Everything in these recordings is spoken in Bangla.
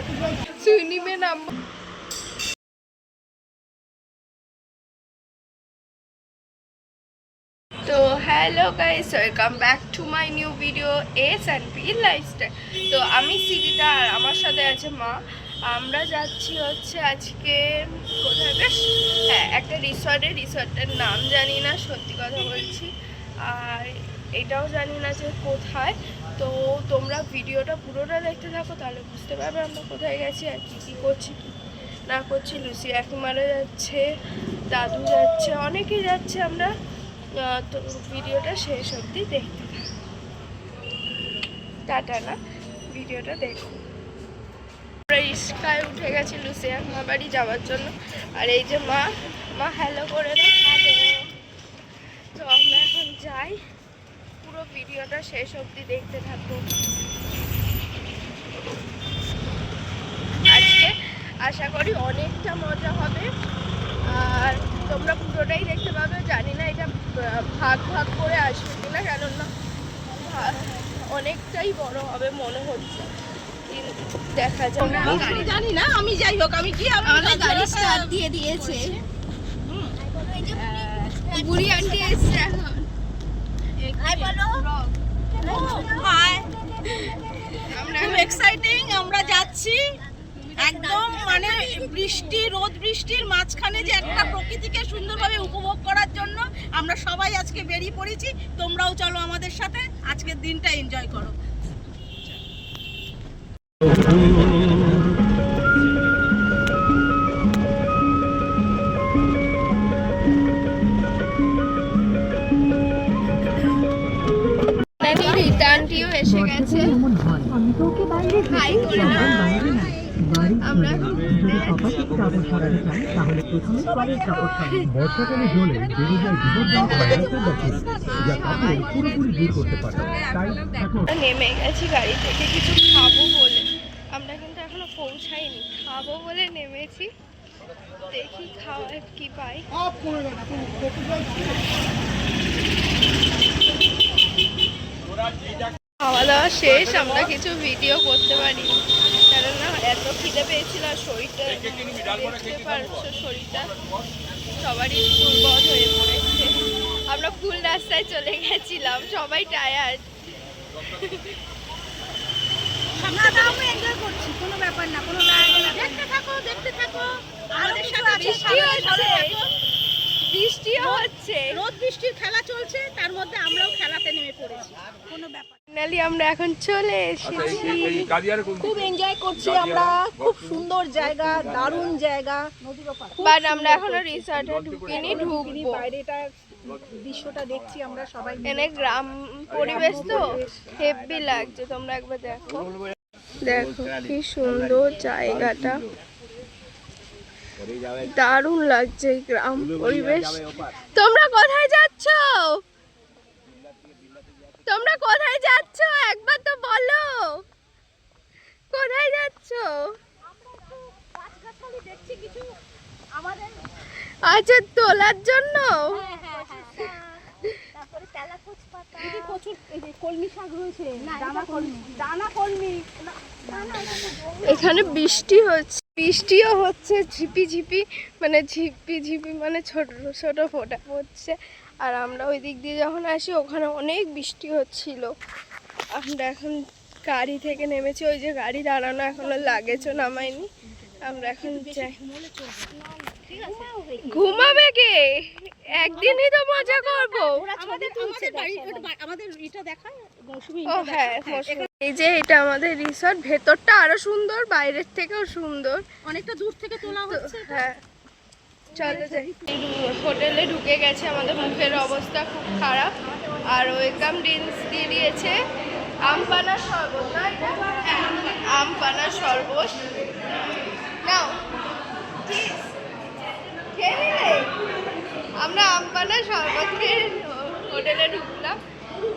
सुनी में नाम तो hello guys welcome back to my new video S and P lifestyle. তো আমি সিরিতা আর আমার সাথে আছে মা। আমরা যাচ্ছি হচ্ছে আজকে কোথায় বেশ হ্যাঁ একটা রিসর্টের নাম জানি না, সত্যি কথা বলছি, আর এটাও জানি না যে কোথায়। তো তোমরা ভিডিওটা পুরোটা দেখতে থাকো, তাহলে বুঝতে পারবে আমরা কোথায় গেছি আর কী করছি কি না করছি। লুসি একেবারে যাচ্ছে, দাদু যাচ্ছে, অনেকেই যাচ্ছে। আমরা তো ভিডিওটা শেষ অবধি দেখতে থাকো। টাটা না, ভিডিওটা দেখো। আমরা রিস্কায় উঠে গেছি লুসি মা বাড়ি যাওয়ার জন্য। আর এই যে মা হ্যালো করে দাও। হ্যালো। তো আমরা এখন যাই, পুরো ভিডিওটা শেষ অবধি দেখতে থাকো। আজকে আশা করি অনেকটা মজা হবে, আর তোমরা পুরোটাই দেখতে পাবে। জানি না এটা ভাগ করে আসবে কিনা, কেননা অনেকটাই বড় হবে মনে হচ্ছে, দেখা যাবে। আমি জানি না, আমি যাই হোক, আমি কি আমাদের গাড়ি স্টার্ট দিয়ে দিয়েছে। বুড়ি আন্টি এসছে এখন। হাই বলো। হাই, আমরা খুব এক্সাইটিং। আমরা যাচ্ছি একদম মানে রোদ বৃষ্টির মাঝখানে যে একটা প্রকৃতিকে সুন্দরভাবে উপভোগ করার জন্য আমরা সবাই আজকে বেরিয়ে পড়েছি। তোমরাও চলো আমাদের সাথে, আজকের দিনটা এনজয় করো। রিটার্নটিও এসে গেছে। হাই করে আমরা বর্ষাকালে জলে বেড়ে যায় পুরোপুরি দূর করতে পারে। তাই নেমে গেছি গাড়ি থেকে কিছু খাবো বলে। আমরা কিন্তু এখনো পৌঁছাইনি, খাবো বলে নেমেছি, দেখি খাওয়ার কি পাই। খাওয়া দাওয়া শেষ, আমরা কিছু ভিডিও করতে পারি, কেননা এত খিদে পেয়েছিল। শরীরটা দেখতে পারছো, শরীরটা সবারই দুর্বল হয়ে পড়েছে। আমরা ভুল রাস্তায় চলে গেছিলাম, সবাই টায়ার্ড। কোনো ব্যাপার না, কোনো দেখতে থাকো। আমাদের সাথে বৃষ্টিও হচ্ছে, রোদ বৃষ্টির খেলা চলছে, তার মধ্যে আমরাও খেলাতে নেমে পড়েছি। কোনো ব্যাপার ফাইনালি আমরা এখন চলে এসেছি, খুব এনজয় করছি আমরা। খুব সুন্দর জায়গা, দারুণ জায়গা। বাট আমরা এখনো রিসর্টে ঢুকিনি, ঢুকবো। বাইরেটা দৃশ্যটা দেখছি আমরা সবাই। এনে গ্রাম পরিবেশ তো হেভি লাগছে, তোমরা একবার দেখো। দেখো কি সুন্দর জায়গাটা, দারুণ লাগছে এই গ্রাম পরিবেশ। তোমরা কোথায় যাচ্ছ? তোমরা কোথায় যাচ্ছ একবার তো বলো, কোথায় যাচ্ছ? আচ্ছা, তোলার জন্য। এখানে বৃষ্টিও হচ্ছে, ঝিপি ঝিপি মানে ছোট ছোট ফোঁটা পড়ছে। আর আমরা ওই দিক দিয়ে যখন আসি ওখানে অনেক বৃষ্টি হচ্ছিল। আমরা এখন গাড়ি থেকে নেমেছি, ওই যে গাড়ি দাঁড়ানো, এখনো লাগেজও নামাইনি। আমরা এখন যাই। ঘুমাবে কে? একদিনই তো মজা করবো। ও হ্যাঁ, এই যে এটা আমাদের রিসর্ট। ভেতরটা আরো সুন্দর, বাইরের থেকেও সুন্দর, অনেকটা দূর থেকে তোলা হচ্ছে। হ্যাঁ চলো যাই। হোটেলে ঢুকে গেছে, আমাদের মুখের অবস্থা খুব খারাপ। আর ওয়েলকাম ড্রিঙ্কস দিয়ে দিয়েছে, আম পানা শরবত। না এটা আম পানা শরবত নাও, খেয়ে নিলে। আমরা আম পানা শরবত খেয়ে হোটেলে ঢুকলাম,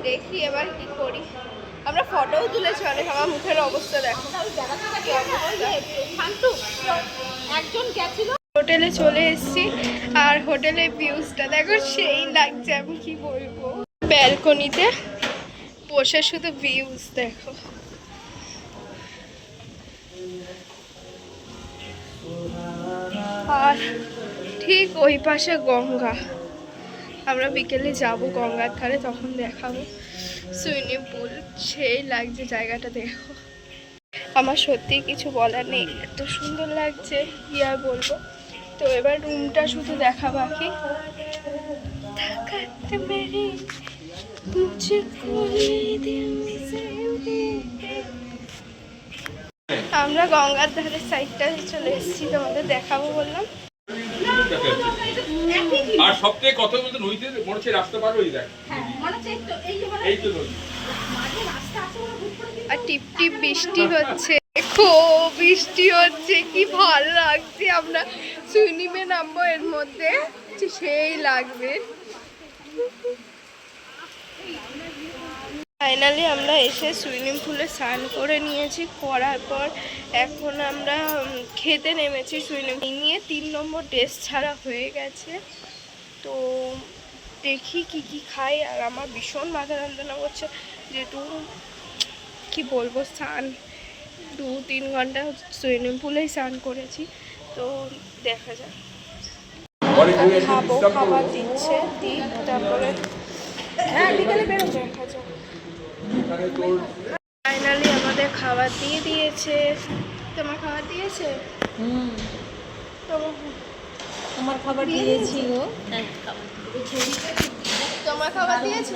দেখি এবার কি করি। আমরা ফটোও তুলেছি অনেক, আমার মুখের অবস্থা দেখো। একজন গেছিল। হোটেলে চলে এসেছি, আর হোটেলের ভিউজটা দেখো, সেই লাগছে, আমি কি বলবো। ব্যালকনিতে বসে শুধু ভিউজ দেখো। আর ঠিক ওই পাশে গঙ্গা, আমরা বিকেলে যাব গঙ্গার ধারে, তখন দেখাবো সুইমিং পুল। সেই লাগছে জায়গাটা, দেখো। আমার সত্যি কিছু বলার নেই, এত সুন্দর লাগছে কি আর বলবো। তো এবার রুমটা শুধু দেখা বাকি। আমরা গঙ্গার ধারে সাইডটা চলে এসেছি, তোমাদের দেখাবো বললাম। আর সবথেকে কথা বলতে নদীতে মনে হচ্ছে রাস্তা পার হয়ে যায়। এই তো নদী। আর টিপ টিপ বৃষ্টি হচ্ছে, দেখো বৃষ্টি হচ্ছে, কি ভালো লাগছে। আমরা সুইমিংয়ে নামবো এর মধ্যে, সেই লাগবে। ফাইনালি আমরা এসে সুইমিং পুলে স্নান করে নিয়েছি, করার পর এখন আমরা খেতে নেমেছি। সুইমিং নিয়ে 3 নম্বর ড্রেস ছাড়া হয়ে গেছে, তো দেখি কি কি খাই। আর আমার ভীষণ মাথা যন্ত্রণা করছে, যেহেতু কি বলবো, স্নান 2-3 ঘন্টা সুইমিং পুলেই স্নান করেছি, তো দেখা যাক। খাবো, খাবার দিচ্ছে, তারপরে বিকেলে বেরো, দেখা যাক। ফাইনালি আমাদের খাবার দিয়ে দিয়েছে। তোমার খাবার দিয়েছে? আমার খাবার দিয়েছি গো। তোমার খাবার দিয়েছে?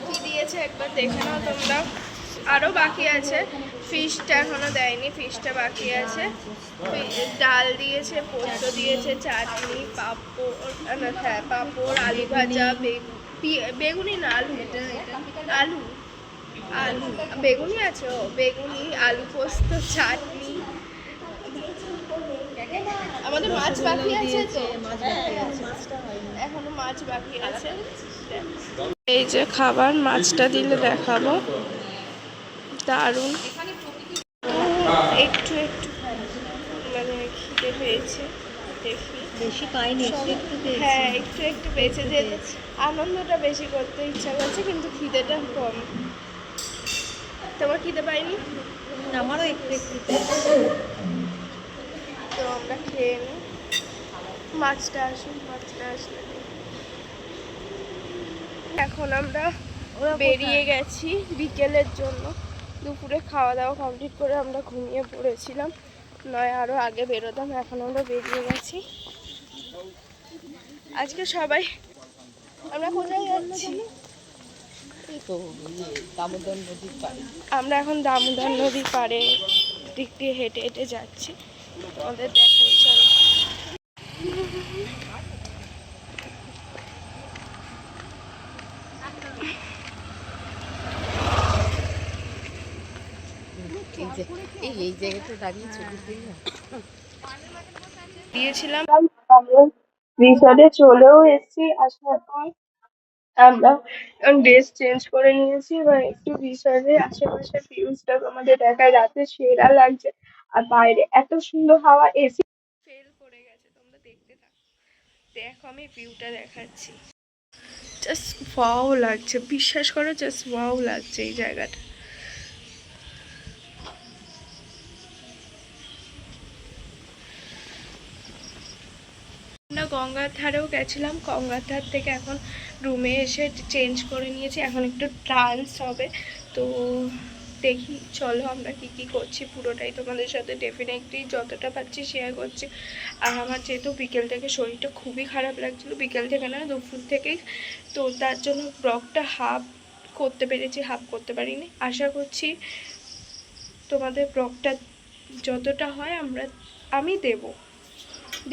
কি দিয়েছে একবার দেখে নাও তোমরা। আরও বাকি আছে, ফিশটা এখনো দেয়নি, ফিশটা বাকি আছে। ডাল দিয়েছে, পোস্ত দিয়েছে, চাটনি, পাঁপড়, হ্যাঁ পাঁপড়, আলু ভাজা, বেগুনি না আলু, আলু আলু বেগুনি আছে, ও বেগুনি, আলু পোস্ত, চাটনি। আমাদের মাছ বাকি আছে, তো এখনো মাছ বাকি আছে। এই যে খাবার, মাছটা দিলে দেখাবো, দারুণ। একটু একটু মানে খিদে পেয়েছে, দেখি। বেশি পাইনি, হ্যাঁ একটু একটু পেয়েছে, যে আনন্দটা বেশি করতে ইচ্ছা করছে, কিন্তু খিদেটা কম। তোমার খিদে পাইনি? আমারও একটু একটু। তো আমরা খেয়ে নিই, মাছটা আসুন, মাছটা আসলে। এখন আমরা বেরিয়ে গেছি বিকেলের জন্য। দুপুরে খাওয়া দাওয়া কমপ্লিট করে আমরা ঘুমিয়ে পড়েছিলাম, নয় আরও আগে বেরোতাম। এখন আমরা বেরিয়ে গেছি। আজকে সবাই, আমরা কোথায় যাচ্ছি? আমরা এখন দামোদর নদীর পাড়ে দিক দিয়ে হেঁটে হেঁটে যাচ্ছি, তোমাদের দেখাই চলো। এই জায়গাটা দাঁড়িয়ে ছবি দিয়েছিলাম। আমরা রিসর্টে চলেও এসেছি। আসার পর আমরা ড্রেস চেঞ্জ করে নিয়েছি, এবার একটু রিসর্টের আশেপাশে ভিউজটা তোমাদের দেখায়। রাতে সেরা লাগছে, আর বাইরে এত সুন্দর হাওয়া। এসি ফেল করে গেছে, তোমরা দেখতে থাকো। দেখো আমি ভিউটা দেখাচ্ছি, জাস্ট ওয়াও লাগছে, বিশ্বাস করো, জাস্ট ওয়াও লাগছে এই জায়গাটা। আমরা গঙ্গার ধারেও গেছিলাম, গঙ্গার ধার থেকে এখন রুমে এসে চেঞ্জ করে নিয়েছি, এখন একটু ডান্স হবে। তো দেখি চলো আমরা কি কি করছি, পুরোটাই তোমাদের সাথে ডেফিনেটলি যতটা পারছি শেয়ার করছি। আর আমার যেহেতু বিকেল থেকে শরীরটা খুবই খারাপ লাগছিলো, বিকেল থেকে না দুপুর থেকেই, তো তার জন্য ব্লগটা হাফ করতে পেরেছি, হাফ করতে পারিনি। আশা করছি তোমাদের ব্লগটা যতটা হয় আমি দেব,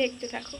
দেখতে থাকো।